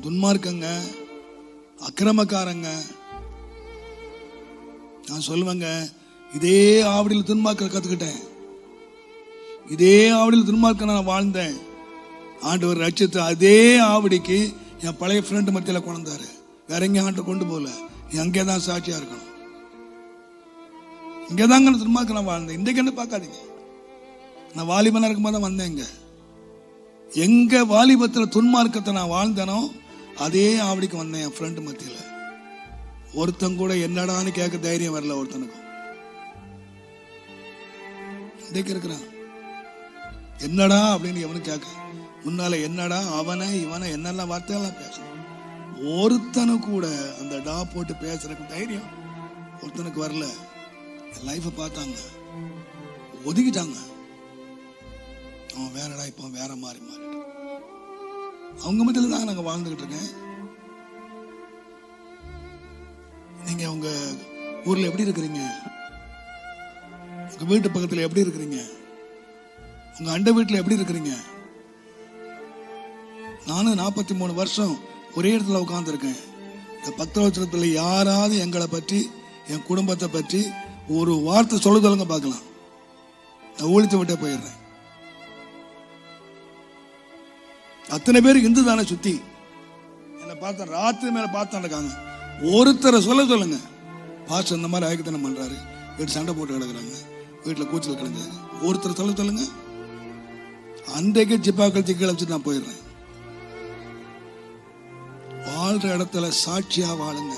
துன்மார்க்கங்க, அக்கிரமக்காரங்க. நான் சொல்லுவேங்க, இதே ஆவடியில் துன்மார்க்க கத்துக்கிட்டேன், இதே ஆவடியில் துன்மார்க்க நான் வாழ்ந்தேன். ஆண்டவர் ரட்சித்து அதே ஆவடிக்கு என் பழைய ஃப்ரெண்டு மத்தியில் கொண்டாரு. வேற எங்கேயும் ஆண்டு கொண்டு போகல. நீ அங்கேதான் சாட்சியா இருக்கணும். இங்கேதாங்க துன்மார்க்க நான் வாழ்ந்தேன். இன்றைக்கு என்ன பார்க்காதீங்க. நான் வாலிபனா இருக்கும்போது தான் வந்தேன். எங்க வாலிபத்தில் துன்மார்க்கத்தை நான் வாழ்ந்தேனோ அதே ஆவடிக்கு வந்தேன். என் ஃப்ரெண்டு மத்தியில் ஒருத்தன் கூட என்னடான்னு கேட்க தைரியம் வரல. ஒருத்தனுக்கும் இன்றைக்கு இருக்கிறான். என்னடா அப்படின்னு எவனு கேட்க முன்னால என்னடா அவனை இவனை என்னெல்லாம் வார்த்தையெல்லாம் பேசணும். ஒருத்தனு கூட அந்த டா போட்டு பேசுறதுக்கு தைரியம் ஒருத்தனுக்கு வரல. என் லைஃபை பார்த்தாங்க, ஒதுக்கிட்டாங்க. அவன் வேறடா, இப்போ வேற மாறி அவங்க மத்தியில தான் நாங்க வாழ்ந்துகிட்டு இருக்கேன். நீங்க உங்க ஊர்ல எப்படி இருக்கிறீங்க? உங்க வீட்டு பக்கத்துல எப்படி இருக்கிறீங்க? உங்க அண்டை வீட்டுல எப்படி இருக்கிறீங்க? நானும் 43 வருஷம் ஒரே இடத்துல உட்கார்ந்து இருக்கேன். இந்த 10 வருஷத்துல யாராவது எங்களை பற்றி, என் குடும்பத்தை பற்றி ஒரு வார்த்தை சொல்லுங்க பார்க்கலாம். நான் ஊழித்து விட்டே போயிடுறேன். அத்தனை பேர் இந்து தானே சுத்தி என்ன பார்த்த ராத்திரி மேல பார்த்து நடக்காங்க. ஒருத்தரை சொல்லுங்க, பாஸ்டர் இந்த மாதிரி ஆயக்கத்தனம் பண்றாரு, வீட்டு சண்டை போட்டு கிடக்குறாங்க, வீட்டுல கூச்சல் கிடக்குறாங்க. ஒருத்தரை சொல்லுங்க. அன்றைக்கு ஜிப்பாக்கள் சிக்கல் வச்சுட்டு நான் போயிடுறேன். வாழ்ற இடத்துல சாட்சியா வாழுங்க.